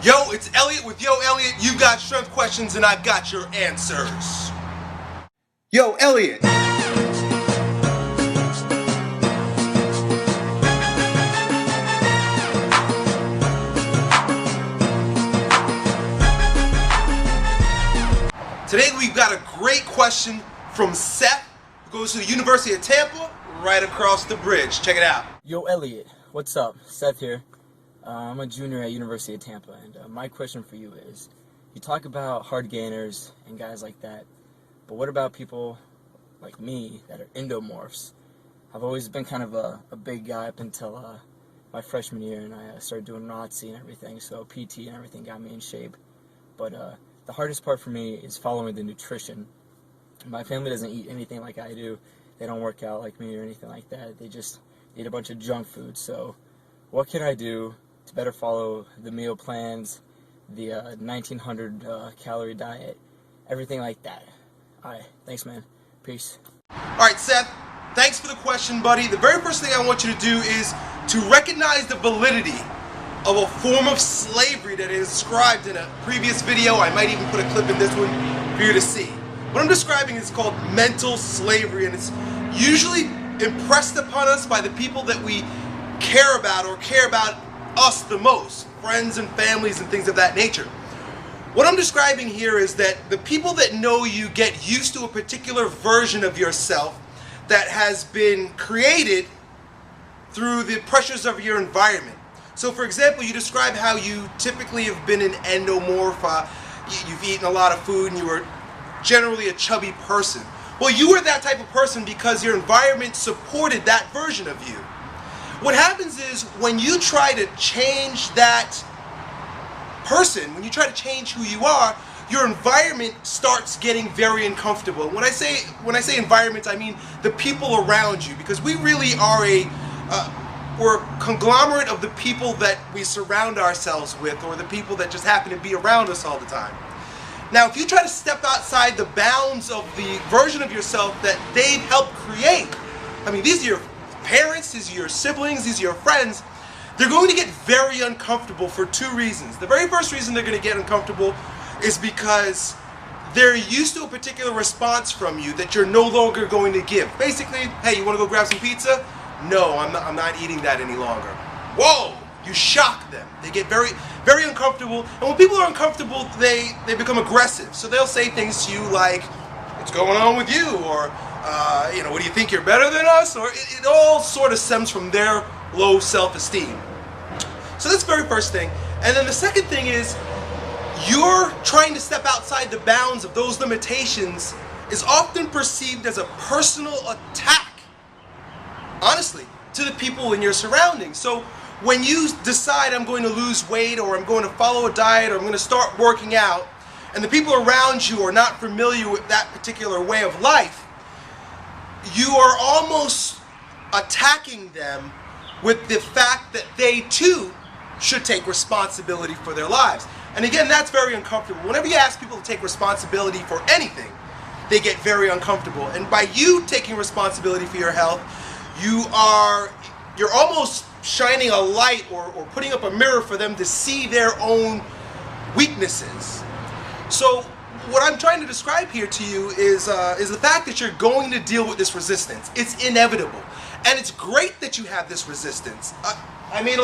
Yo, it's Elliot with Yo Elliot. You've got strength questions and I've got your answers. Yo, Elliot. Today we've got a great question from Seth, who goes to the University of Tampa, right across the bridge. Check it out. Yo, Elliot, what's up? Seth here. I'm a junior at University of Tampa, and my question for you is, you talk about hard gainers and guys like that, but what about people like me that are endomorphs? I've always been kind of a big guy up until my freshman year, and I started doing ROTC and everything, so PT and everything got me in shape. But the hardest part for me is following the nutrition. My family doesn't eat anything like I do. They don't work out like me or anything like that. They just eat a bunch of junk food. So what can I do to better follow the meal plans, the 1900 calorie diet, everything like that? Alright, thanks man. Peace. Alright Seth, thanks for the question, buddy. The very first thing I want you to do is to recognize the validity of a form of slavery that is described in a previous video. I might even put a clip in this one for you to see. What I'm describing is called mental slavery, and it's usually impressed upon us by the people that we care about or care about us the most, friends and families and things of that nature. What I'm describing here is that the people that know you get used to a particular version of yourself that has been created through the pressures of your environment. So for example, you describe how you typically have been an endomorph, you've eaten a lot of food and you were generally a chubby person. Well, you were that type of person because your environment supported that version of you. What happens is when you try to change that person, when you try to change who you are, your environment starts getting very uncomfortable. When I say environment, I mean the people around you, because we really are we're a conglomerate of the people that we surround ourselves with, or the people that just happen to be around us all the time. Now, if you try to step outside the bounds of the version of yourself that they've helped create, I mean, these are your parents, these are your siblings, these are your friends, they're going to get very uncomfortable for two reasons. The very first reason they're going to get uncomfortable is because they're used to a particular response from you that you're no longer going to give. Basically, hey, you want to go grab some pizza? No, I'm not eating that any longer. Whoa! You shock them. They get very, very uncomfortable. And when people are uncomfortable, they become aggressive. So they'll say things to you like, what's going on with you? Or, what do you think, you're better than us? Or it all sort of stems from their low self-esteem. So that's the very first thing. And then the second thing is, you're trying to step outside the bounds of those limitations is often perceived as a personal attack, honestly, to the people in your surroundings. So when you decide I'm going to lose weight, or I'm going to follow a diet, or I'm going to start working out, and the people around you are not familiar with that particular way of life, you are almost attacking them with the fact that they too should take responsibility for their lives. And again, that's very uncomfortable. Whenever you ask people to take responsibility for anything, they get very uncomfortable. And by you taking responsibility for your health, you're almost shining a light or putting up a mirror for them to see their own weaknesses. So what I'm trying to describe here to you is the fact that you're going to deal with this resistance. It's inevitable. And it's great that you have this resistance. I made a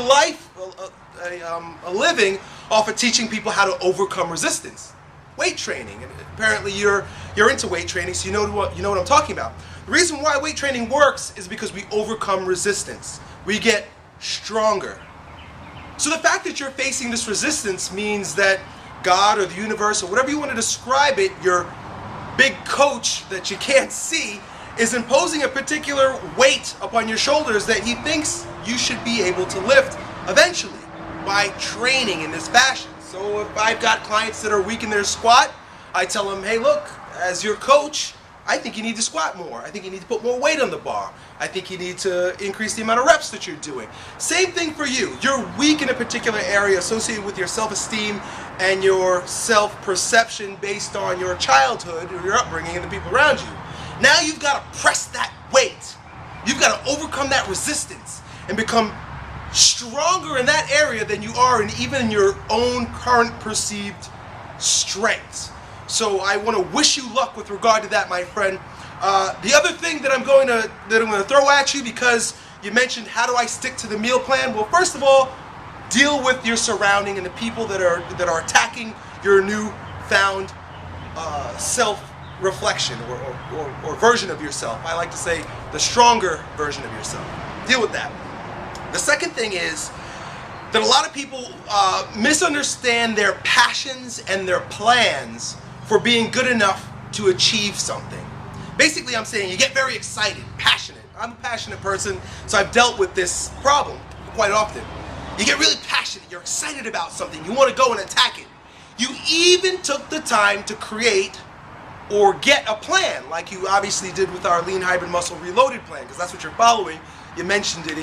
living off of teaching people how to overcome resistance. Weight training. And apparently you're into weight training, so you know what I'm talking about. The reason why weight training works is because we overcome resistance. We get stronger. So the fact that you're facing this resistance means that God or the universe, or whatever you want to describe it, your big coach that you can't see, is imposing a particular weight upon your shoulders that he thinks you should be able to lift eventually by training in this fashion. So if I've got clients that are weak in their squat, I tell them, hey look, as your coach, I think you need to squat more. I think you need to put more weight on the bar. I think you need to increase the amount of reps that you're doing. Same thing for you. You're weak in a particular area associated with your self-esteem and your self-perception based on your childhood or your upbringing and the people around you. Now you've got to press that weight. You've got to overcome that resistance and become stronger in that area than you are in even your own current perceived strengths. So I want to wish you luck with regard to that, my friend. The other thing that I'm going to throw at you, because you mentioned how do I stick to the meal plan? Well, first of all, deal with your surrounding and the people that are attacking your newfound self-reflection or version of yourself. I like to say the stronger version of yourself. Deal with that. The second thing is that a lot of people misunderstand their passions and their plans for being good enough to achieve something. Basically, I'm saying you get very excited, passionate. I'm a passionate person, so I've dealt with this problem quite often. You get really passionate, you're excited about something, you want to go and attack it. You even took the time to create or get a plan, like you obviously did with our Lean Hybrid Muscle Reloaded plan, because that's what you're following. You mentioned it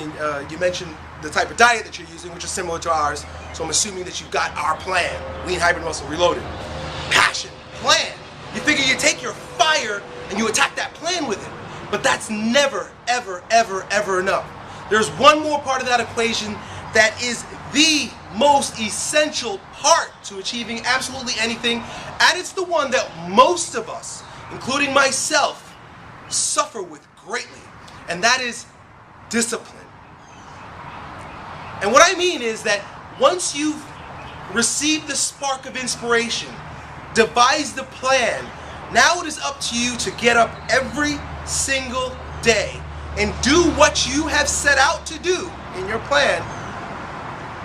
you mentioned the type of diet that you're using, which is similar to ours, so I'm assuming that you've got our plan, Lean Hybrid Muscle Reloaded. Passion, plan. You figure you take your fire and you attack that plan with it. But that's never, ever, ever, ever enough. There's one more part of that equation that is the most essential part to achieving absolutely anything, and it's the one that most of us, including myself, suffer with greatly, and that is discipline. And what I mean is that once you've received the spark of inspiration, devised the plan, now it is up to you to get up every single day and do what you have set out to do in your plan.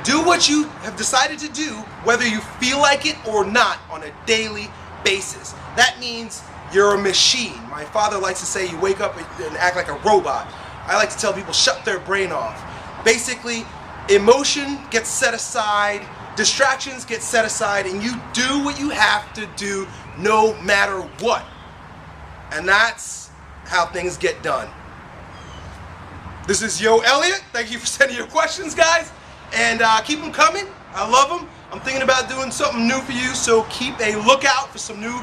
Do what you have decided to do, whether you feel like it or not, on a daily basis. That means you're a machine. My father likes to say you wake up and act like a robot. I like to tell people shut their brain off. Basically, emotion gets set aside, distractions get set aside, and you do what you have to do no matter what. And that's how things get done. This is Yo Elliott. Thank you for sending your questions, guys. And keep them coming. I love them. I'm thinking about doing something new for you, so keep a lookout for some new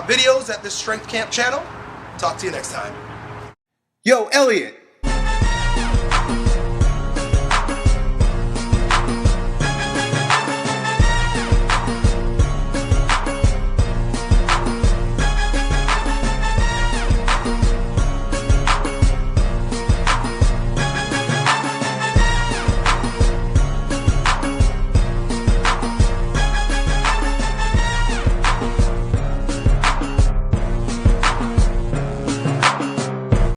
videos at this Strength Camp channel. Talk to you next time. Yo, Elliott.